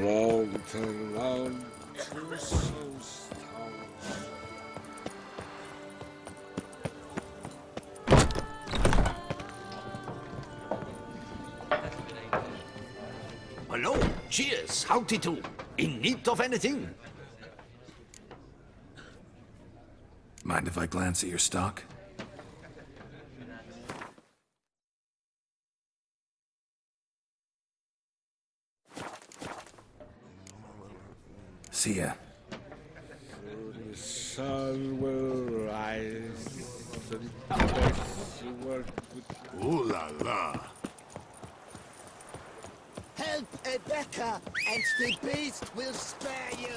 Walton on Toussaint's house. Hello, cheers, howdy do. In need of anything? Mind if I glance at your stock? See ya. The sun will rise and best work with... Ooh la la. Help Rebecca, and the beast will spare you.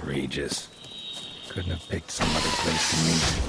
Regis. Couldn't have picked some other place to meet.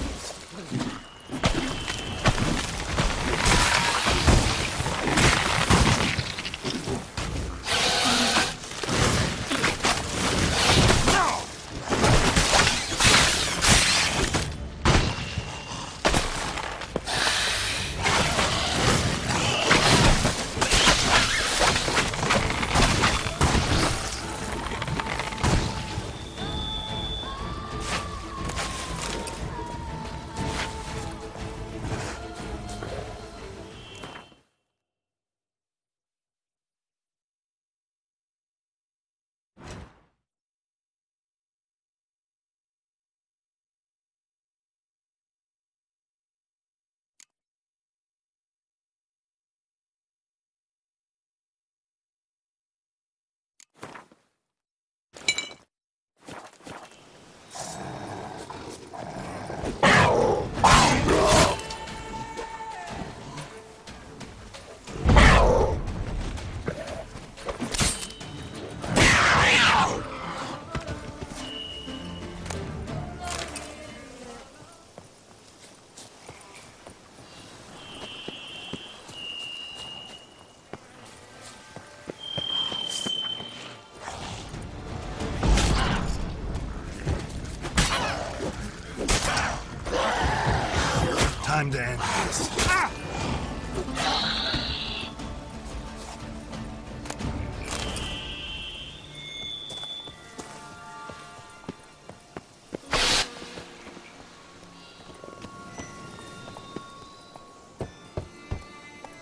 Time to end this.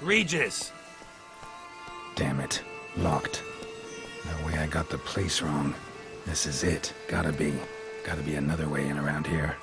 Regis! Damn it. Locked. No way I got the place wrong. This is it. Gotta be. Gotta be another way in around here.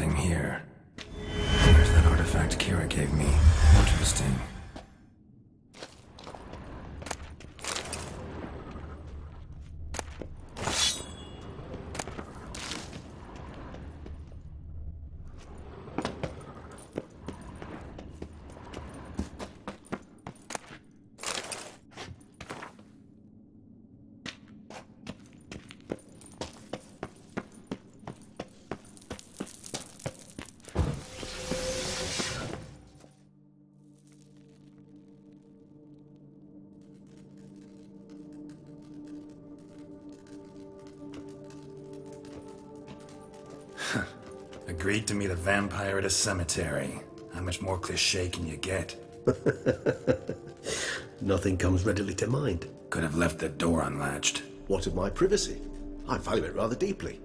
Nothing here. There's that artifact Kira gave me. Interesting. Agreed to meet a vampire at a cemetery. How much more cliché can you get? Nothing comes readily to mind. Could have left the door unlatched. What of my privacy? I value it rather deeply.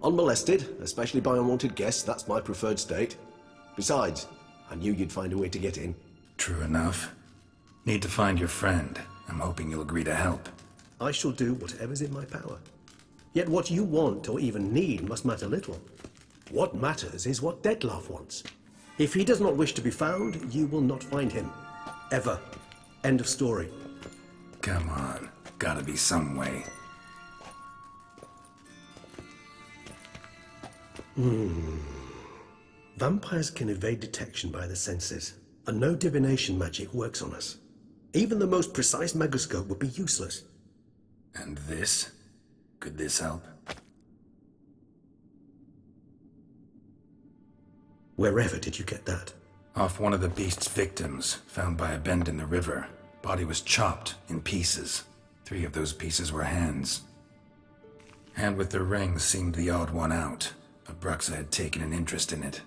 Unmolested, especially by unwanted guests, that's my preferred state. Besides, I knew you'd find a way to get in. True enough. Need to find your friend. I'm hoping you'll agree to help. I shall do whatever's in my power. Yet what you want or even need must matter little. What matters is what Dettlaff wants. If he does not wish to be found, you will not find him. Ever. End of story. Come on. Gotta be some way. Vampires can evade detection by the senses, and no divination magic works on us. Even the most precise megoscope would be useless. And this? Could this help? Wherever did you get that? Off one of the beast's victims, found by a bend in the river. Body was chopped in pieces. 3 of those pieces were hands. Hand with the ring seemed the odd one out. Abruxa had taken an interest in it.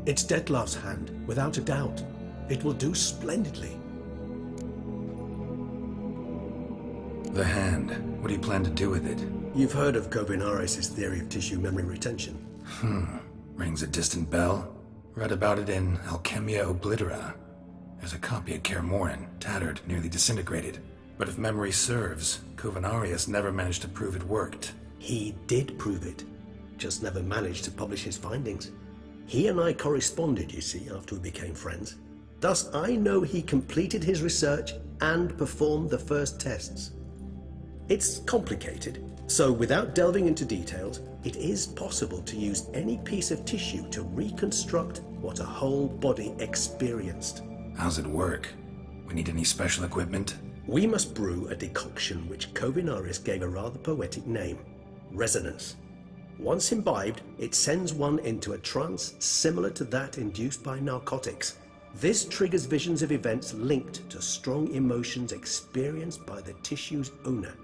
It's Dettlaff's hand, without a doubt. It will do splendidly. The hand. What do you plan to do with it? You've heard of Kovinaris' theory of tissue memory retention. Rings a distant bell. Read about it in Alchemia Oblitera. There's a copy at Kaer Morhen, tattered, nearly disintegrated. But if memory serves, Kovinaris never managed to prove it worked. He did prove it, just never managed to publish his findings. He and I corresponded, you see, after we became friends. Thus, I know he completed his research and performed the first tests. It's complicated, so without delving into details, it is possible to use any piece of tissue to reconstruct what a whole body experienced. How's it work? We need any special equipment? We must brew a decoction which Kovinaris gave a rather poetic name, resonance. Once imbibed, it sends one into a trance similar to that induced by narcotics. This triggers visions of events linked to strong emotions experienced by the tissue's owner.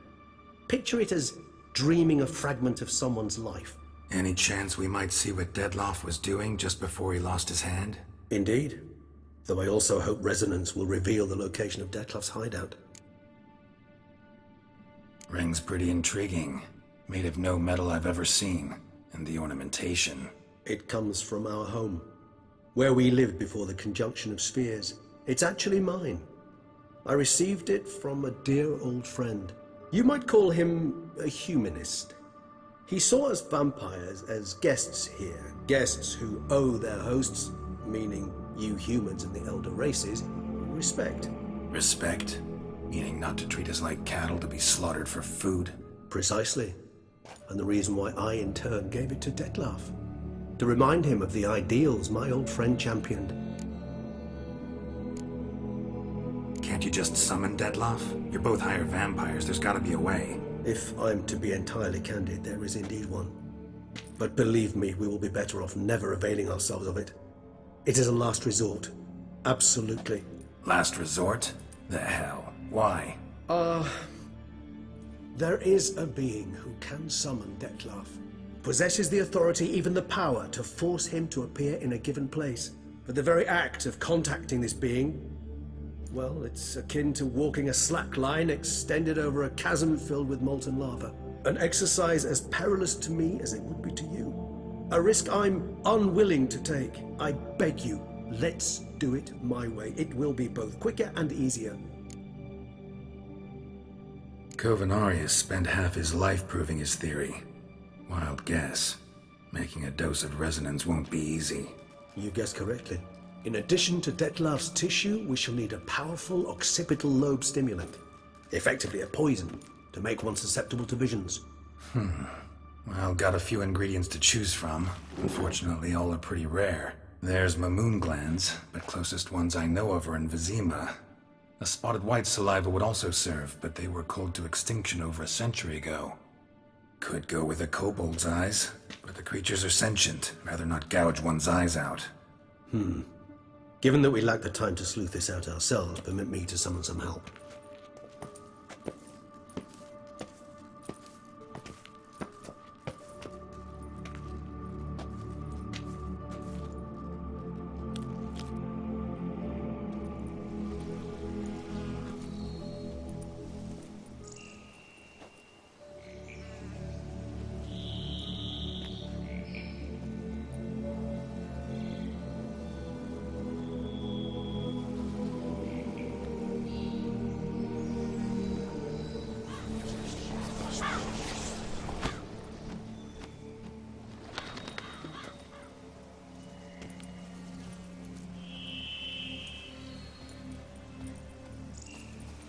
Picture it as dreaming a fragment of someone's life. Any chance we might see what Dettlaff was doing just before he lost his hand? Indeed. Though I also hope resonance will reveal the location of Dettlaff's hideout. Ring's pretty intriguing. Made of no metal I've ever seen. And the ornamentation. It comes from our home, where we lived before the conjunction of spheres. It's actually mine. I received it from a dear old friend. You might call him a humanist. He saw us vampires as guests here, guests who owe their hosts, meaning you humans and the elder races, respect. Respect? Meaning not to treat us like cattle to be slaughtered for food? Precisely. And the reason why I, in turn, gave it to Dettlaff. To remind him of the ideals my old friend championed. Can't you just summon Dettlaff? You're both higher vampires, there's gotta be a way. If I'm to be entirely candid, there is indeed one. But believe me, we will be better off never availing ourselves of it. It is a last resort. Absolutely. Last resort? The hell? Why? There is a being who can summon Dettlaff. Possesses the authority, even the power, to force him to appear in a given place. But the very act of contacting this being Well, it's akin to walking a slack line extended over a chasm filled with molten lava. An exercise as perilous to me as it would be to you. A risk I'm unwilling to take. I beg you, let's do it my way. It will be both quicker and easier. Covenarius spent half his life proving his theory. Wild guess. Making a dose of resonance won't be easy. You guessed correctly. In addition to Detlef's tissue, we shall need a powerful occipital lobe stimulant. Effectively a poison, to make one susceptible to visions. Well, got a few ingredients to choose from. Unfortunately, all are pretty rare. There's Mamoon glands, but closest ones I know of are in Vizima. A spotted white saliva would also serve, but they were cold to extinction over a century ago. Could go with a kobold's eyes, but the creatures are sentient. Rather not gouge one's eyes out. Given that we lack the time to sleuth this out ourselves, permit me to summon some help.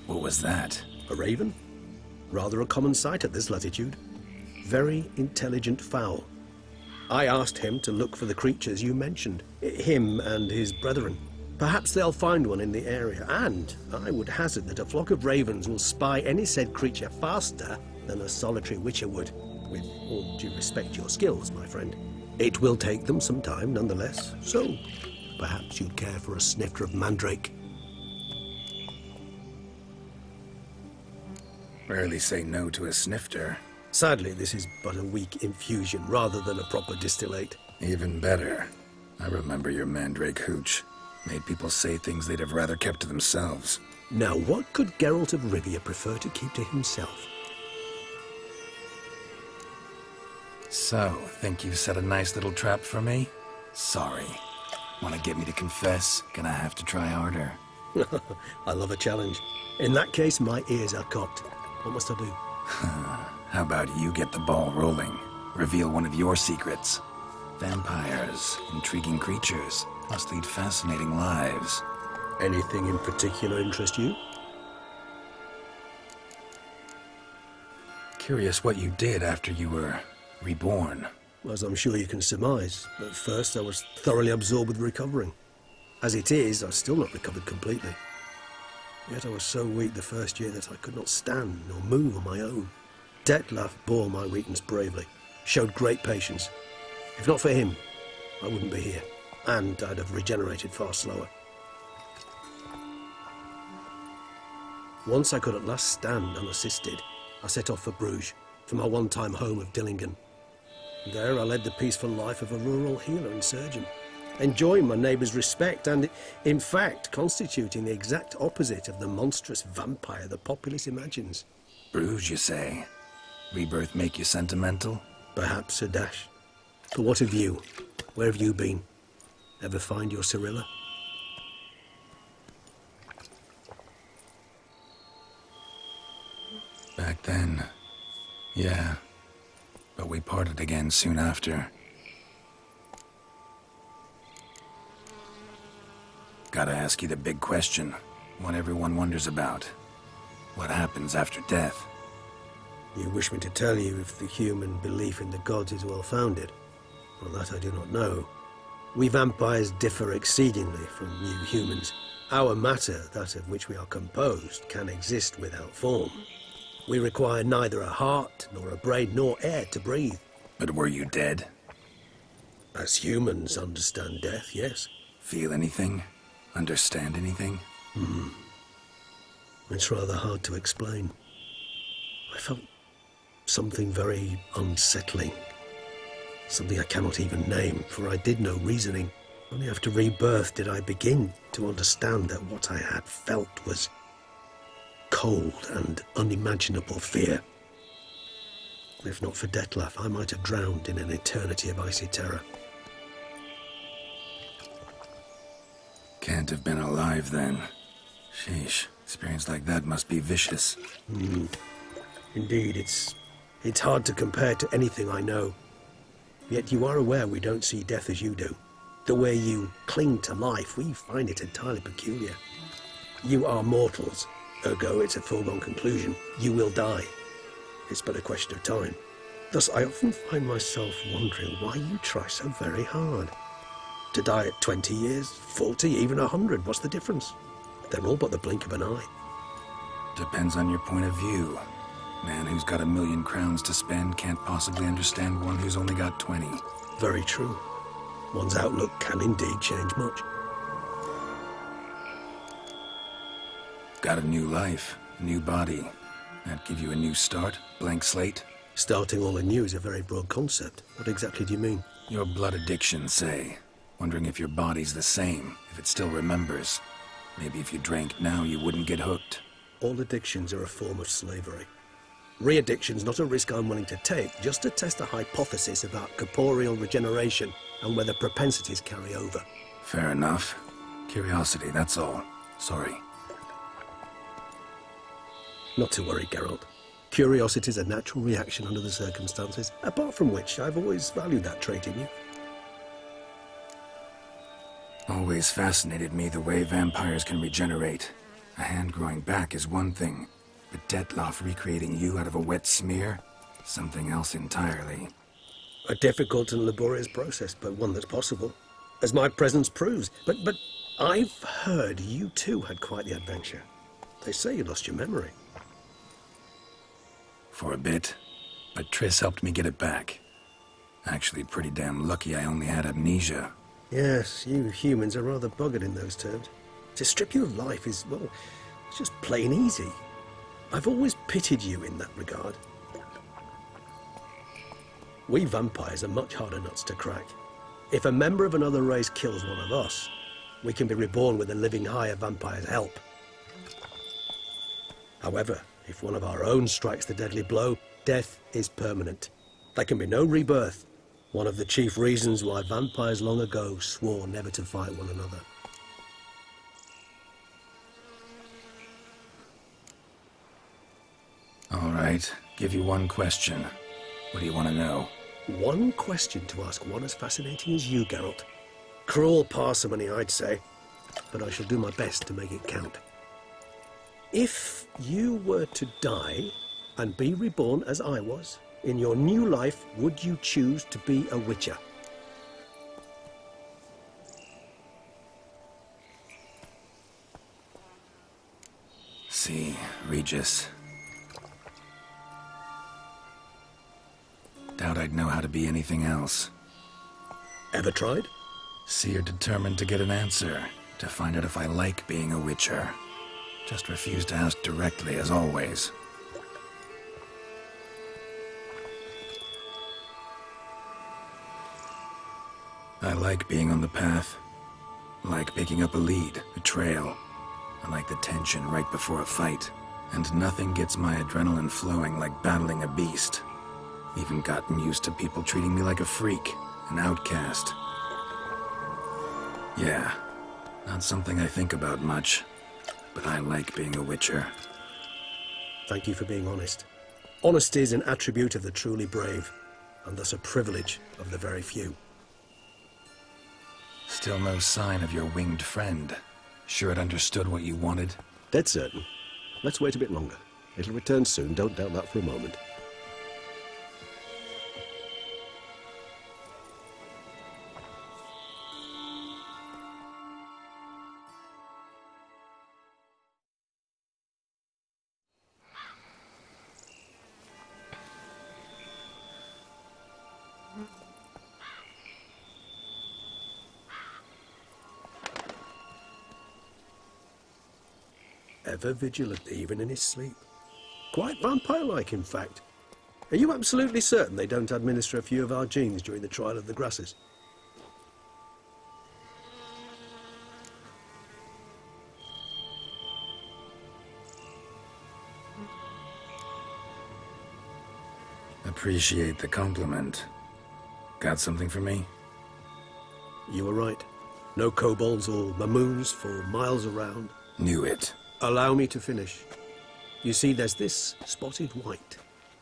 What was that? A raven? Rather a common sight at this latitude. Very intelligent fowl. I asked him to look for the creatures you mentioned. Him and his brethren. Perhaps they'll find one in the area, and I would hazard that a flock of ravens will spy any said creature faster than a solitary witcher would. With all due respect to your skills, my friend. It will take them some time, nonetheless, so perhaps you'd care for a snifter of mandrake. Rarely say no to a snifter. Sadly, this is but a weak infusion rather than a proper distillate. Even better. I remember your mandrake hooch. Made people say things they'd have rather kept to themselves. Now, what could Geralt of Rivia prefer to keep to himself? So, think you've set a nice little trap for me? Sorry. Want to get me to confess? Gonna have to try harder. I love a challenge. In that case, my ears are cocked. What must I do? How about you get the ball rolling? Reveal one of your secrets. Vampires, intriguing creatures, must lead fascinating lives. Anything in particular interest you? Curious what you did after you were reborn. As I'm sure you can surmise, at first I was thoroughly absorbed with recovering. As it is, I've still not recovered completely. Yet I was so weak the first year that I could not stand nor move on my own. Detlef bore my weakness bravely, showed great patience. If not for him, I wouldn't be here, and I'd have regenerated far slower. Once I could at last stand unassisted, I set off for Bruges, for my one-time home of Dillingen. There I led the peaceful life of a rural healer and surgeon, enjoying my neighbours' respect and, in fact, constituting the exact opposite of the monstrous vampire the populace imagines. Bruges, you say? Rebirth make you sentimental? Perhaps a dash. But what of you? Where have you been? Ever find your Cyrilla? Back then, yeah. But we parted again soon after. Gotta ask you the big question, one everyone wonders about. What happens after death? You wish me to tell you if the human belief in the gods is well-founded? Well, that I do not know. We vampires differ exceedingly from you humans. Our matter, that of which we are composed, can exist without form. We require neither a heart, nor a brain, nor air to breathe. But were you dead? As humans understand death, yes. Feel anything? Understand anything? It's rather hard to explain. I felt something very unsettling. Something I cannot even name, for I did no reasoning. Only after rebirth did I begin to understand that what I had felt was cold and unimaginable fear. If not for Detlef, I might have drowned in an eternity of icy terror. Can't have been alive then. Sheesh, experience like that must be vicious. Indeed, it's hard to compare to anything I know. Yet you are aware we don't see death as you do. The way you cling to life, we find it entirely peculiar. You are mortals, ergo it's a foregone conclusion. You will die. It's but a question of time. Thus, I often find myself wondering why you try so very hard. To die at 20 years, 40, even 100, what's the difference? They're all but the blink of an eye. Depends on your point of view. Man who's got 1,000,000 crowns to spend can't possibly understand one who's only got 20. Very true. One's outlook can indeed change much. Got a new life, new body. That give you a new start, blank slate? Starting all anew is a very broad concept. What exactly do you mean? Your blood addiction, say. Wondering if your body's the same, if it still remembers. Maybe if you drank now, you wouldn't get hooked. All addictions are a form of slavery. Re-addiction's not a risk I'm willing to take, just to test a hypothesis about corporeal regeneration and whether propensities carry over. Fair enough. Curiosity, that's all. Sorry. Not to worry, Geralt. Curiosity's a natural reaction under the circumstances, apart from which I've always valued that trait in you. Always fascinated me the way vampires can regenerate. A hand growing back is one thing, but Detlef recreating you out of a wet smear? Something else entirely. A difficult and laborious process, but one that's possible, as my presence proves. But I've heard you too had quite the adventure. They say you lost your memory. For a bit, but Triss helped me get it back. Actually, pretty damn lucky I only had amnesia. Yes, you humans are rather buggered in those terms. To strip you of life is, well, it's just plain easy. I've always pitied you in that regard. We vampires are much harder nuts to crack. If a member of another race kills one of us, we can be reborn with a living higher vampire's help. However, if one of our own strikes the deadly blow, death is permanent. There can be no rebirth. One of the chief reasons why vampires long ago swore never to fight one another. All right, give you one question. What do you want to know? One question to ask one as fascinating as you, Geralt. Cruel parsimony, I'd say, but I shall do my best to make it count. If you were to die and be reborn as I was, in your new life, would you choose to be a witcher? See, Regis. Doubt I'd know how to be anything else. Ever tried? See, you're determined to get an answer, to find out if I like being a witcher. Just refuse to ask directly, as always. I like being on the path. I like picking up a lead, a trail. I like the tension right before a fight. And nothing gets my adrenaline flowing like battling a beast. Even gotten used to people treating me like a freak, an outcast. Yeah, not something I think about much, but I like being a witcher. Thank you for being honest. Honesty is an attribute of the truly brave, and thus a privilege of the very few. Still no sign of your winged friend. Sure it understood what you wanted? Dead certain. Let's wait a bit longer. It'll return soon, don't doubt that for a moment. Ever vigilant, even in his sleep. Quite vampire-like, in fact. Are you absolutely certain they don't administer a few of our genes during the trial of the grasses? appreciate the compliment. Got something for me? You were right. No kobolds or mamoons for miles around. Knew it. Allow me to finish. You see, there's this spotted white.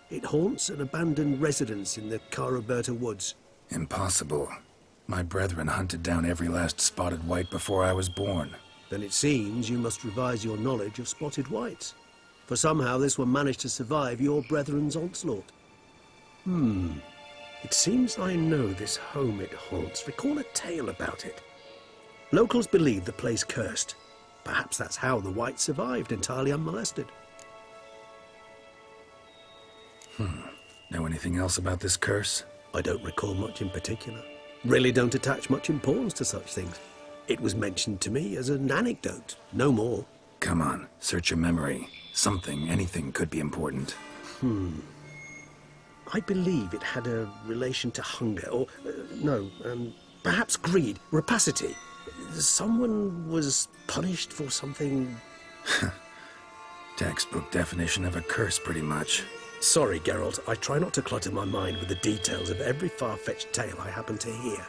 It haunts an abandoned residence in the Caraberta woods. Impossible. My brethren hunted down every last spotted white before I was born. Then it seems you must revise your knowledge of spotted whites. For somehow this one managed to survive your brethren's onslaught. It seems I know this home it haunts. Recall a tale about it. Locals believe the place cursed. Perhaps that's how the white survived entirely unmolested. Know anything else about this curse? I don't recall much in particular. Really don't attach much importance to such things. It was mentioned to me as an anecdote, no more. Come on, search your memory. Something, anything could be important. I believe it had a relation to hunger, or, perhaps greed, rapacity. Someone was punished for something... Textbook definition of a curse, pretty much. Sorry, Geralt, I try not to clutter my mind with the details of every far-fetched tale I happen to hear.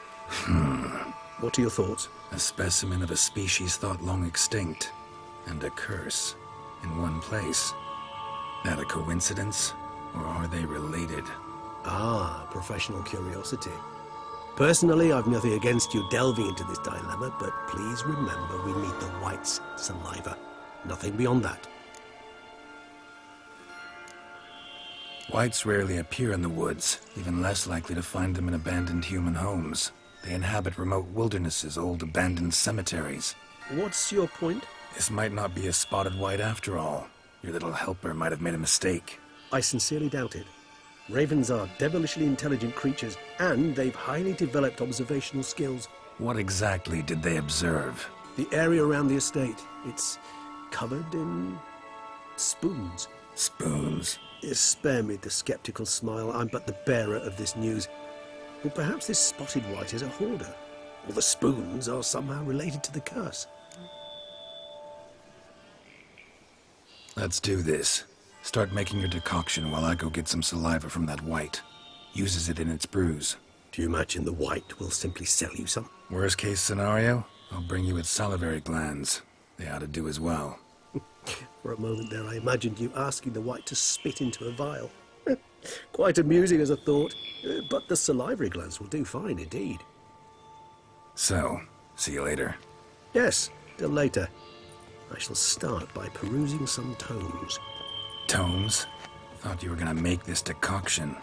What are your thoughts? A specimen of a species thought long extinct, and a curse in one place. That a coincidence, or are they related? Ah, professional curiosity. Personally, I've nothing against you delving into this dilemma, but please remember we need the white's saliva. Nothing beyond that. Whites rarely appear in the woods, even less likely to find them in abandoned human homes. They inhabit remote wildernesses, old abandoned cemeteries. What's your point? This might not be a spotted white after all. Your little helper might have made a mistake. I sincerely doubt it. Ravens are devilishly intelligent creatures, and they've highly developed observational skills. What exactly did they observe? The area around the estate, it's covered in spoons. Spoons? Spare me the skeptical smile. I'm but the bearer of this news. Or perhaps this spotted white is a hoarder. Or the spoons are somehow related to the curse. Let's do this. Start making your decoction while I go get some saliva from that white. Uses it in its brews. Do you imagine the white will simply sell you some? Worst case scenario, I'll bring you its salivary glands. They ought to do as well. For a moment there I imagined you asking the white to spit into a vial. Quite amusing as a thought, but the salivary glands will do fine indeed. So, see you later. Yes, till later. I shall start by perusing some tomes. Tomes? Thought you were gonna make this decoction.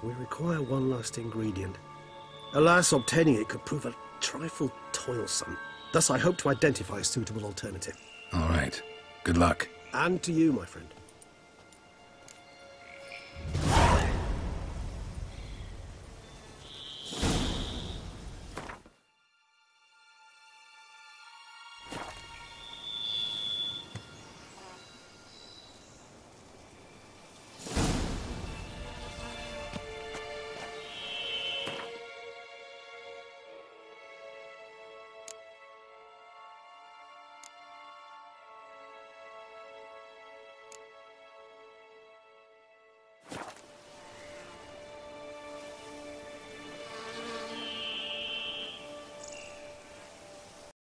We require one last ingredient. Alas, obtaining it could prove a trifle toilsome. Thus I hope to identify a suitable alternative. All right. Good luck. And to you, my friend.